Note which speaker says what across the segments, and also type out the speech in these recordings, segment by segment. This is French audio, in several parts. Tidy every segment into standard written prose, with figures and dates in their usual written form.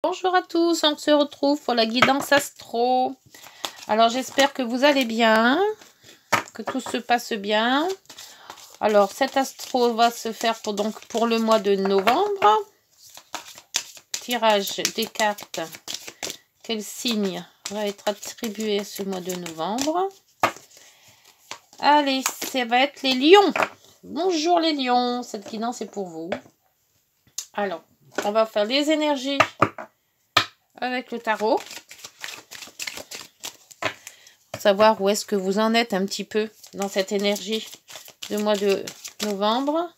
Speaker 1: Bonjour à tous, on se retrouve pour la guidance astro. Alors j'espère que vous allez bien, que tout se passe bien. Alors cet astro va se faire pour le mois de novembre. Tirage des cartes. Quel signe va être attribué ce mois de novembre? Allez, ça va être les lions. Bonjour les lions, cette guidance est pour vous. Alors, on va faire les énergies avec le tarot. Pour savoir où est-ce que vous en êtes un petit peu dans cette énergie de mois de novembre.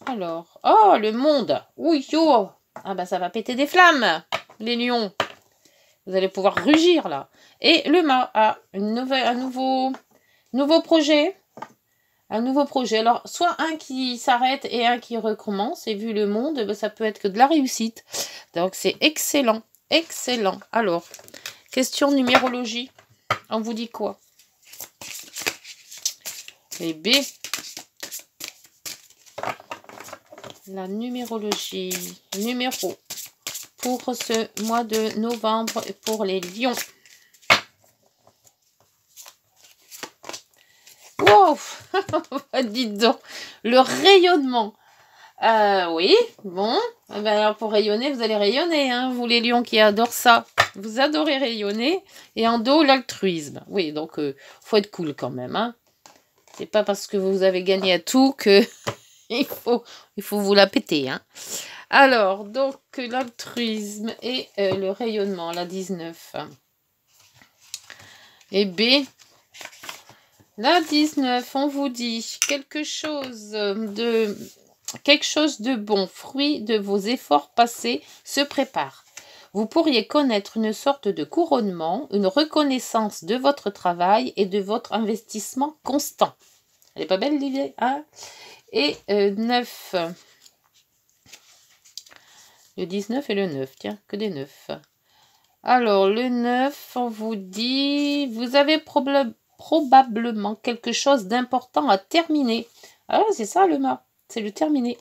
Speaker 1: Alors, oh, le monde. Oui, yo. Ah bah ça va péter des flammes, les lions. Vous allez pouvoir rugir là. Et le mât a un nouveau projet. Un nouveau projet. Alors, soit un qui s'arrête et un qui recommence. Et vu le monde, ben, ça peut être que de la réussite. Donc, c'est excellent. Excellent. Alors, question numérologie. On vous dit quoi? Les B. La numérologie. Numéro. Pour ce mois de novembre et pour les lions. Wow. Dites donc. Le rayonnement. Oui, bon. Ben alors pour rayonner, vous allez rayonner. Hein, vous les lions qui adorent ça. Vous adorez rayonner. Et en dos, l'altruisme. Oui, donc faut être cool quand même. Hein. C'est pas parce que vous avez gagné à tout que il faut vous la péter. Hein. Alors, donc l'altruisme et le rayonnement, la 19. Et B. La 19, on vous dit quelque chose de bon, fruit de vos efforts passés, se prépare. Vous pourriez connaître une sorte de couronnement, une reconnaissance de votre travail et de votre investissement constant. Elle n'est pas belle l'idée, hein? Et 9. Le 19 et le 9, tiens, que des 9. Alors, le 9, on vous dit, vous avez probablement quelque chose d'important à terminer. Ah, c'est ça le mât, c'est le terminer.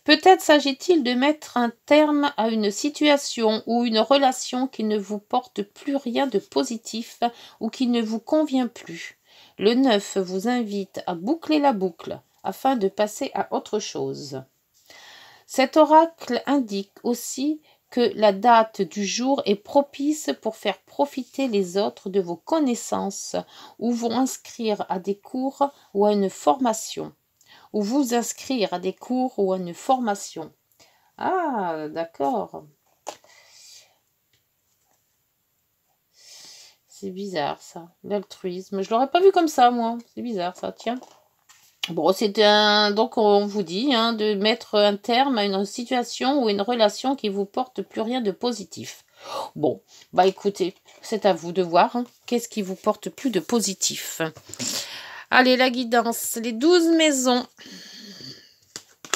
Speaker 1: Peut-être s'agit-il de mettre un terme à une situation ou une relation qui ne vous porte plus rien de positif ou qui ne vous convient plus. Le 9 vous invite à boucler la boucle afin de passer à autre chose. Cet oracle indique aussi que la date du jour est propice pour faire profiter les autres de vos connaissances ou vous inscrire à des cours ou à une formation. Ou vous inscrire à des cours ou à une formation. Ah, d'accord. C'est bizarre ça, l'altruisme. Je l'aurais pas vu comme ça, moi. C'est bizarre ça, tiens. Bon, donc on vous dit de mettre un terme à une situation ou une relation qui vous porte plus rien de positif. Bon, bah écoutez, c'est à vous de voir. Qu'est-ce qui vous porte plus de positif? Allez, la guidance, les 12 maisons.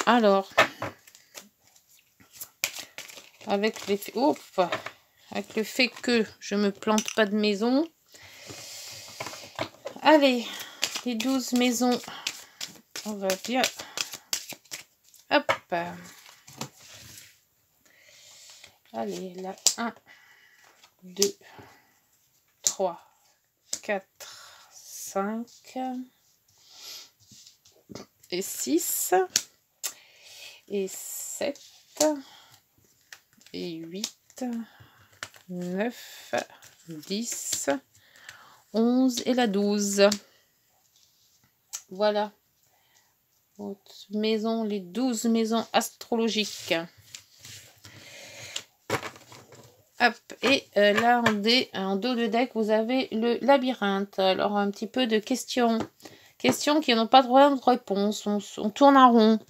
Speaker 1: Alors, avec le fait que je me plante pas de maison. Allez, les 12 maisons. On va bien. Hop. Allez, là, 1, 2, 3, 4, 5 et 6 et 7 et 8, 9, 10, 11 et la 12. Voilà. Votre maison, les 12 maisons astrologiques. Hop, et là en dos de deck, vous avez le labyrinthe. Alors un petit peu de questions. Questions qui n'ont pas de réponse. On tourne en rond.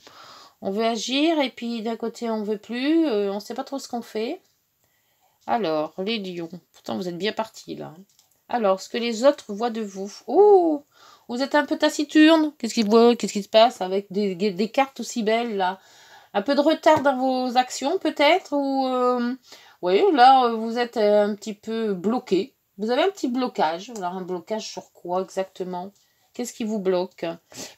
Speaker 1: On veut agir et puis d'un côté on veut plus. On ne sait pas trop ce qu'on fait. Alors, les lions. Pourtant vous êtes bien partis là. Alors, ce que les autres voient de vous. Oh, vous êtes un peu taciturne. Qu'est-ce qu'ils voient? Qu'est-ce qui se passe avec des cartes aussi belles là? Un peu de retard dans vos actions peut-être? Ou oui, là vous êtes un petit peu bloqué. Vous avez un petit blocage. Alors un blocage sur quoi exactement? Qu'est-ce qui vous bloque?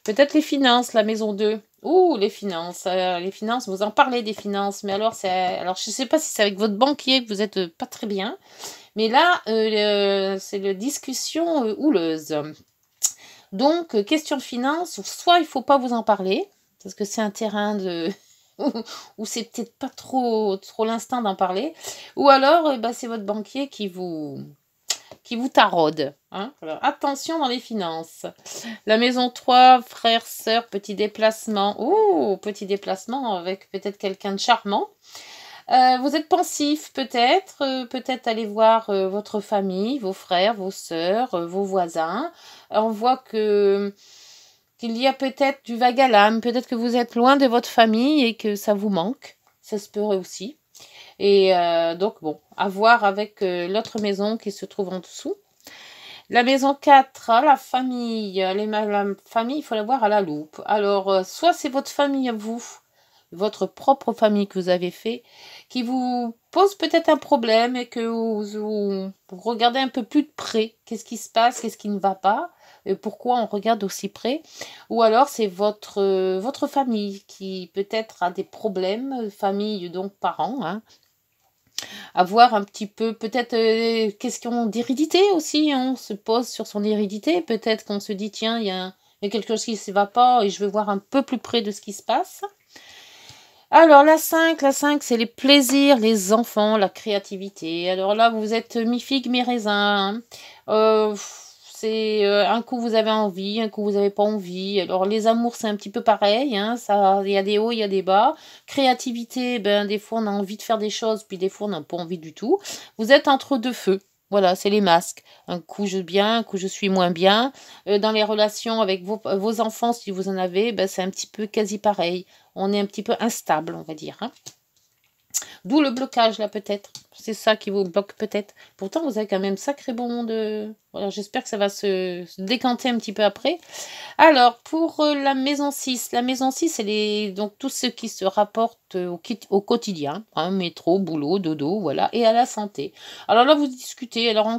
Speaker 1: Peut-être les finances, la maison 2. Ouh, les finances. Les finances, vous en parlez des finances. Mais alors, je ne sais pas si c'est avec votre banquier que vous n'êtes pas très bien. Mais là, c'est la discussion houleuse. Donc, question de finances, soit il ne faut pas vous en parler, parce que c'est un terrain de... où c'est peut-être pas trop l'instinct d'en parler. Ou alors, c'est votre banquier qui vous taraude. Hein. Alors, attention dans les finances. La maison 3, frères, sœurs, petit déplacement. Oh, petit déplacement avec peut-être quelqu'un de charmant. Vous êtes pensif peut-être. Peut-être aller voir votre famille, vos frères, vos sœurs, vos voisins. On voit qu'il y a peut-être du vague à l'âme. Peut-être que vous êtes loin de votre famille et que ça vous manque. Ça se peut aussi. Et donc, bon, à voir avec l'autre maison qui se trouve en dessous. La maison 4, la famille. La famille, il faut la voir à la loupe. Alors, soit c'est votre famille à vous, votre propre famille que vous avez fait, qui vous pose peut-être un problème et que vous regardez un peu plus de près. Qu'est-ce qui se passe, qu'est-ce qui ne va pas, et pourquoi on regarde aussi près. Ou alors c'est votre famille qui peut-être a des problèmes, famille donc parents, hein. À voir un petit peu, peut-être question d'hérédité aussi, hein. On se pose sur son hérédité, peut-être qu'on se dit tiens, il y a quelque chose qui ne va pas et je veux voir un peu plus près de ce qui se passe. Alors la 5, c'est les plaisirs, les enfants, la créativité. Alors là, vous êtes mi-figue, mi-raisin. C'est un coup vous avez envie, un coup vous n'avez pas envie. Alors les amours, c'est un petit peu pareil. Hein, ça, il y a des hauts, il y a des bas. Créativité, des fois on a envie de faire des choses, puis des fois on n'a pas envie du tout. Vous êtes entre deux feux. Voilà, c'est les masques. Un coup je bien, un coup je suis moins bien. Dans les relations avec vos enfants, si vous en avez, c'est un petit peu quasi pareil. On est un petit peu instable, on va dire. Hein. D'où le blocage, là, peut-être. C'est ça qui vous bloque, peut-être. Pourtant, vous avez quand même sacré bon monde. Voilà, j'espère que ça va se décanter un petit peu après. Alors, pour la maison 6. La maison 6, c'est donc tout ce qui se rapporte au quotidien. Hein, métro, boulot, dodo, voilà. Et à la santé. Alors là, vous discutez. Alors,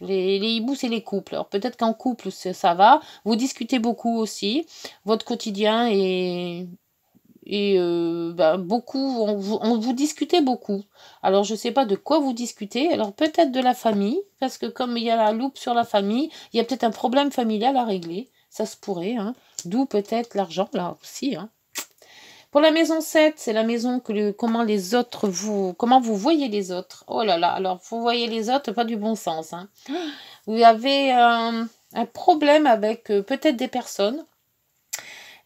Speaker 1: les hiboux, c'est les couples. Alors, peut-être qu'en couple, ça va. Vous discutez beaucoup aussi. Votre quotidien est... Et beaucoup, on vous discutez beaucoup. Alors, je ne sais pas de quoi vous discutez. Alors, peut-être de la famille, parce que comme il y a la loupe sur la famille, il y a peut-être un problème familial à régler. Ça se pourrait. Hein. D'où peut-être l'argent, là aussi. Hein. Pour la maison 7, c'est la maison comment vous voyez les autres. Oh là là, alors vous voyez les autres, pas du bon sens. Hein. Vous avez un problème avec peut-être des personnes.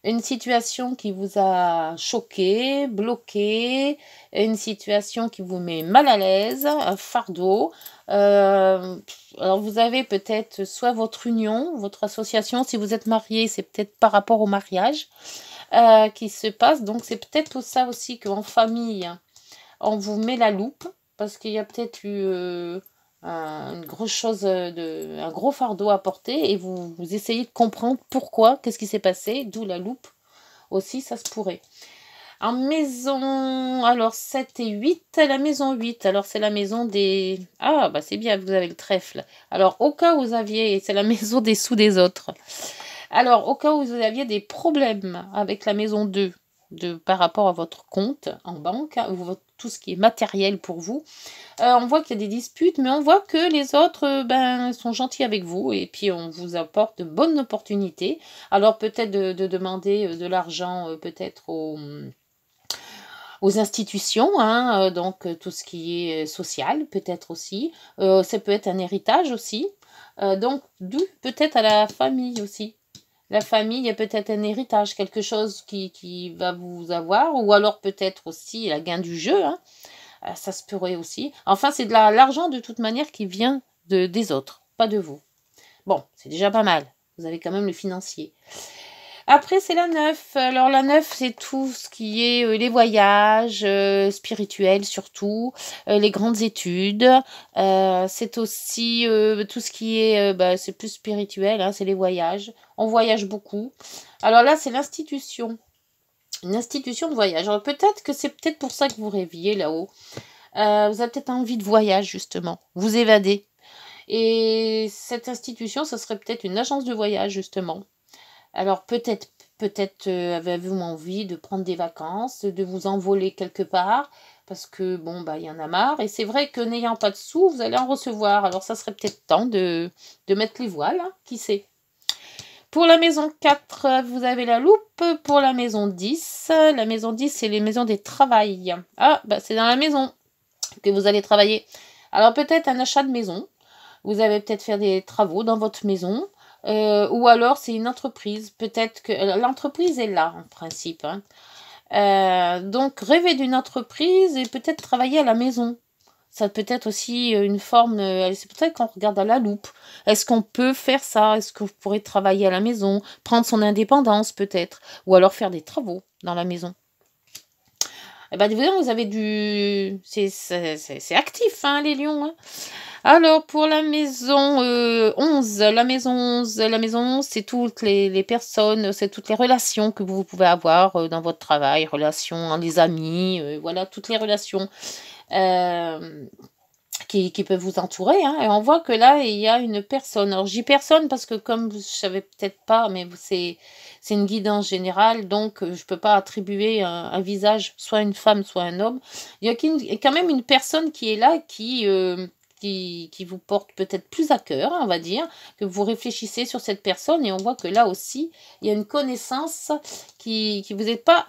Speaker 1: Une situation qui vous a choqué, bloqué, une situation qui vous met mal à l'aise, un fardeau. Alors vous avez peut-être soit votre union, votre association, si vous êtes marié, c'est peut-être par rapport au mariage qui se passe. Donc c'est peut-être pour ça aussi qu'en famille, on vous met la loupe, parce qu'il y a peut-être eu... une grosse chose, un gros fardeau à porter, et vous essayez de comprendre pourquoi, qu'est-ce qui s'est passé, d'où la loupe aussi, ça se pourrait. En maison, alors 7 et 8, la maison 8, alors c'est la maison des... Ah, c'est bien, vous avez le trèfle. Alors, au cas où vous aviez, c'est la maison des sous des autres. Alors, au cas où vous aviez des problèmes avec la maison 2, par rapport à votre compte en banque, hein, ou tout ce qui est matériel pour vous, on voit qu'il y a des disputes, mais on voit que les autres sont gentils avec vous, et puis on vous apporte de bonnes opportunités. Alors peut-être de demander de l'argent peut-être aux institutions, hein, donc tout ce qui est social peut-être aussi. Ça peut être un héritage aussi. Donc d'où peut-être à la famille aussi. La famille, il y a peut-être un héritage, quelque chose qui va vous avoir, ou alors peut-être aussi la gain du jeu, hein. Ça se pourrait aussi. Enfin, c'est de l'argent de toute manière qui vient des autres, pas de vous. Bon, c'est déjà pas mal. Vous avez quand même le financier. Après, c'est la 9. Alors, la 9, c'est tout ce qui est les voyages spirituels surtout, les grandes études. C'est aussi tout ce qui est, c'est plus spirituel, hein, c'est les voyages. On voyage beaucoup. Alors là, c'est l'institution. Une institution de voyage. Alors, peut-être que c'est peut-être pour ça que vous rêviez là-haut. Vous avez peut-être envie de voyage, justement. Vous évader. Et cette institution, ça serait peut-être une agence de voyage, justement. Alors peut-être avez-vous envie de prendre des vacances, de vous envoler quelque part, parce que bon, bah, il y en a marre. Et c'est vrai que n'ayant pas de sous, vous allez en recevoir. Alors ça serait peut-être temps de mettre les voiles, hein, qui sait. Pour la maison 4, vous avez la loupe. Pour la maison 10, c'est les maisons des travails. Ah, bah, c'est dans la maison que vous allez travailler. Alors peut-être un achat de maison. Vous allez peut-être faire des travaux dans votre maison. Ou alors c'est une entreprise. Peut-être que l'entreprise est là en principe. Hein. Donc rêver d'une entreprise et peut-être travailler à la maison. Ça peut être aussi une forme, c'est pour ça qu'on regarde à la loupe. Est-ce qu'on peut faire ça? Est-ce que vous pourrez travailler à la maison? Prendre son indépendance peut-être? Ou alors faire des travaux dans la maison? Eh ben, vous avez du... C'est actif, hein, les lions. Hein. Alors, pour la maison 11, la maison 11, c'est toutes les personnes, c'est toutes les relations que vous pouvez avoir dans votre travail, relations, les amis, voilà, toutes les relations. Qui peuvent vous entourer. Hein. Et on voit que là, il y a une personne. Alors, j'y personne parce que comme vous ne savez peut-être pas, mais c'est une guidance générale, donc je ne peux pas attribuer un visage, soit une femme, soit un homme. Il y a quand même une personne qui est là, qui vous porte peut-être plus à cœur, on va dire, que vous réfléchissez sur cette personne. Et on voit que là aussi, il y a une connaissance qui vous est pas...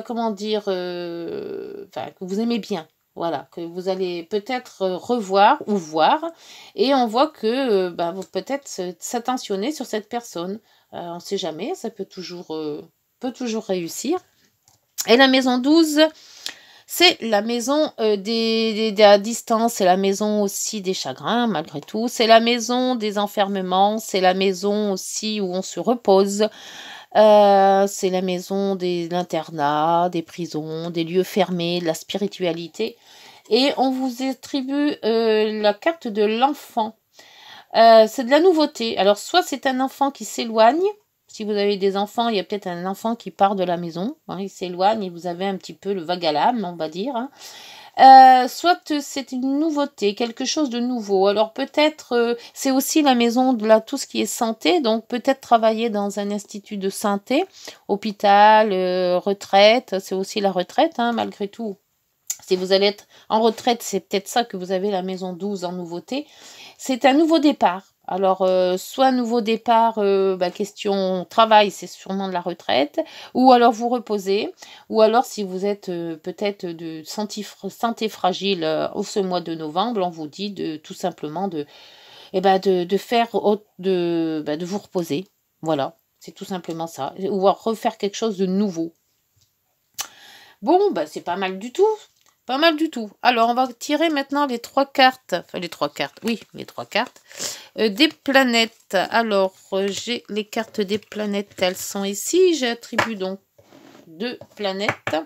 Speaker 1: comment dire, enfin, que vous aimez bien. Voilà, que vous allez peut-être revoir ou voir. Et on voit que vous peut-être s'attentionner sur cette personne. On ne sait jamais, ça peut toujours réussir. Et la maison 12, c'est la maison de la distance, c'est la maison aussi des chagrins, malgré tout. C'est la maison des enfermements, c'est la maison aussi où on se repose. C'est la maison de l'internat, des prisons, des lieux fermés, de la spiritualité. Et on vous attribue la carte de l'enfant. C'est de la nouveauté. Alors, soit c'est un enfant qui s'éloigne. Si vous avez des enfants, il y a peut-être un enfant qui part de la maison. Hein, il s'éloigne et vous avez un petit peu le vague à l'âme, on va dire. Hein. Soit c'est une nouveauté, quelque chose de nouveau. Alors peut-être c'est aussi la maison de tout ce qui est santé, donc peut-être travailler dans un institut de santé, hôpital, retraite, c'est aussi la retraite, hein, malgré tout. Si vous allez être en retraite, c'est peut-être ça que vous avez la maison 12 en nouveauté. C'est un nouveau départ. Alors, soit nouveau départ, question travail, c'est sûrement de la retraite, ou alors vous reposez, ou alors si vous êtes peut-être de santé fragile au ce mois de novembre, on vous dit tout simplement de vous reposer. Voilà, c'est tout simplement ça. Ou refaire quelque chose de nouveau. Bon, c'est pas mal du tout. Pas mal du tout. Alors, on va tirer maintenant les 3 cartes. Enfin, les 3 cartes. Oui, les 3 cartes. Des planètes. Alors, j'ai les cartes des planètes. Elles sont ici. J'attribue donc 2 planètes.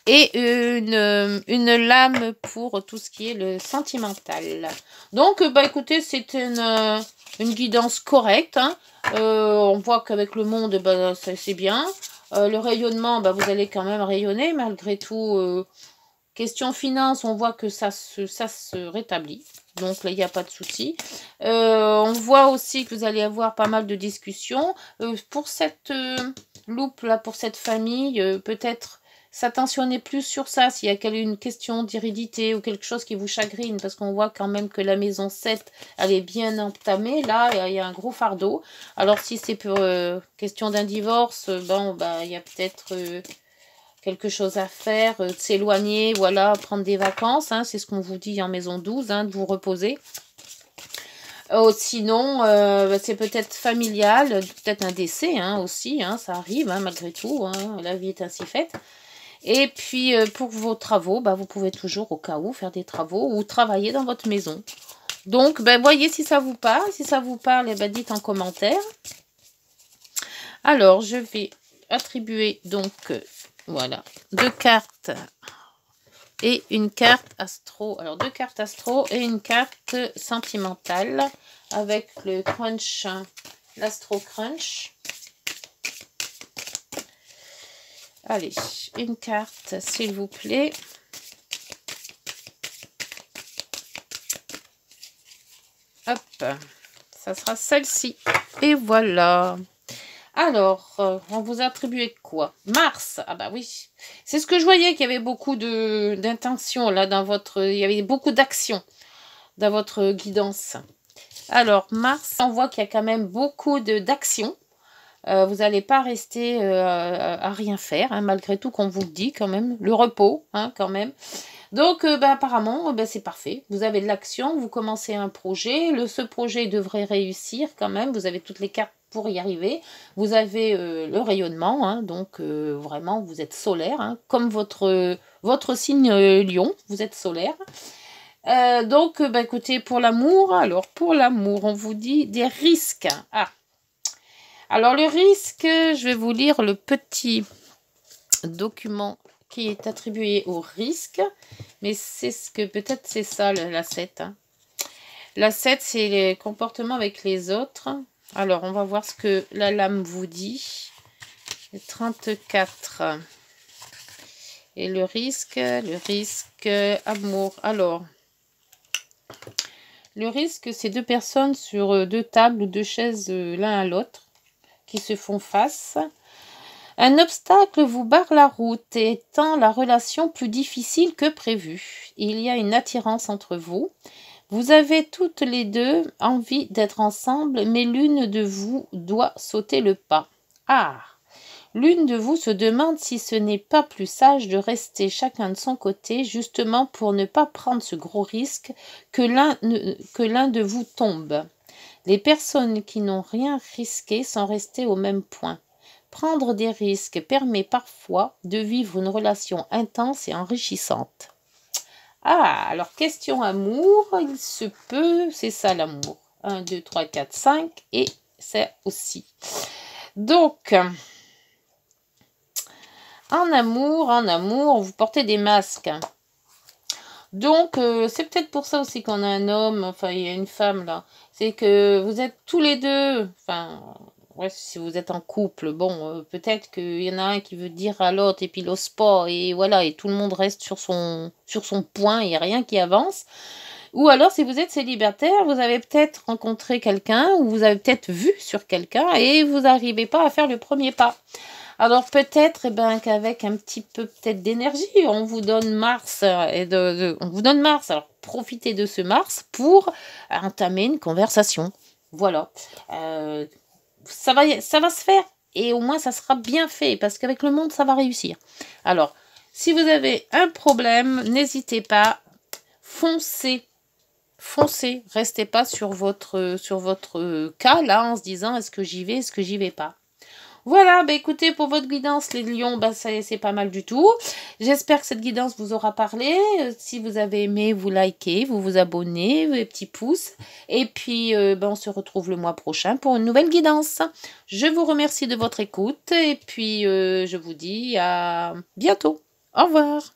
Speaker 1: Et une lame pour tout ce qui est le sentimental. Donc, écoutez, c'est une guidance correcte. Hein. On voit qu'avec le monde, c'est bien. Le rayonnement, vous allez quand même rayonner malgré tout. Question finance, on voit que ça se rétablit. Donc là, il n'y a pas de souci. On voit aussi que vous allez avoir pas mal de discussions. Pour cette loupe, là, pour cette famille, peut-être s'attentionner plus sur ça, s'il y a une question d'hérédité ou quelque chose qui vous chagrine, parce qu'on voit quand même que la maison 7, elle est bien entamée. Là, il y a un gros fardeau. Alors, si c'est pour question d'un divorce, il y a peut-être... quelque chose à faire, s'éloigner, voilà, prendre des vacances, hein, c'est ce qu'on vous dit en maison 12, hein, de vous reposer. Sinon, c'est peut-être familial, peut-être un décès hein, aussi, hein, ça arrive hein, malgré tout, hein, la vie est ainsi faite. Et puis pour vos travaux, vous pouvez toujours au cas où faire des travaux ou travailler dans votre maison. Donc, voyez si ça vous parle. Si ça vous parle, dites en commentaire. Alors, je vais attribuer donc... voilà, 2 cartes et une carte astro. Alors, 2 cartes astro et une carte sentimentale avec le crunch, l'astro crunch. Allez, une carte, s'il vous plaît. Hop, ça sera celle-ci. Et voilà. Alors, on vous a attribué quoi? Mars. Ah bah oui. C'est ce que je voyais, qu'il y avait beaucoup d'intentions là dans votre... Il y avait beaucoup d'actions dans votre guidance. Alors, Mars, on voit qu'il y a quand même beaucoup d'actions. Vous n'allez pas rester à rien faire, hein, malgré tout qu'on vous le dit quand même. Le repos, hein, quand même. Donc, apparemment, c'est parfait. Vous avez de l'action, vous commencez un projet. Ce projet devrait réussir quand même. Vous avez toutes les cartes pour y arriver. Vous avez le rayonnement, hein, donc vraiment, vous êtes solaire, hein, comme votre signe Lion, vous êtes solaire. Donc, écoutez, pour l'amour, on vous dit des risques. Ah, alors le risque, je vais vous lire le petit document qui est attribué au risque, mais c'est ce que peut-être c'est ça la 7. Hein. La 7, c'est les comportements avec les autres. Alors, on va voir ce que la lame vous dit. 34. Et le risque, amour. Alors, le risque, c'est 2 personnes sur 2 tables ou 2 chaises l'un à l'autre qui se font face. Un obstacle vous barre la route et étant la relation plus difficile que prévu. Il y a une attirance entre vous. Vous avez toutes les deux envie d'être ensemble, mais l'une de vous doit sauter le pas. Ah! L'une de vous se demande si ce n'est pas plus sage de rester chacun de son côté, justement pour ne pas prendre ce gros risque que l'un de vous tombe. Les personnes qui n'ont rien risqué sont restées au même point. Prendre des risques permet parfois de vivre une relation intense et enrichissante. Ah, alors question amour, il se peut, c'est ça l'amour. 1, 2, 3, 4, 5 et c'est aussi. Donc, en amour, vous portez des masques. Donc, c'est peut-être pour ça aussi qu'on a un homme, enfin, il y a une femme là. C'est que vous êtes tous les deux, enfin, ouais, si vous êtes en couple, bon, peut-être qu'il y en a un qui veut dire à l'autre et puis l'ose pas, et voilà, et tout le monde reste sur son point, il n'y a rien qui avance. Ou alors, si vous êtes célibataire, vous avez peut-être rencontré quelqu'un, ou vous avez peut-être vu sur quelqu'un, et vous n'arrivez pas à faire le premier pas. Alors peut-être qu'avec un petit peu peut-être d'énergie, on vous donne Mars on vous donne Mars. Alors profitez de ce Mars pour entamer une conversation. Voilà. Ça va se faire et au moins ça sera bien fait parce qu'avec le monde ça va réussir. Alors si vous avez un problème, n'hésitez pas, foncez, restez pas sur votre cas là en se disant est-ce que j'y vais, est-ce que j'y vais pas. Voilà, écoutez, pour votre guidance, les lions, c'est pas mal du tout. J'espère que cette guidance vous aura parlé. Si vous avez aimé, vous likez, vous vous abonnez, les petits pouces. Et puis, on se retrouve le mois prochain pour une nouvelle guidance. Je vous remercie de votre écoute et puis je vous dis à bientôt. Au revoir.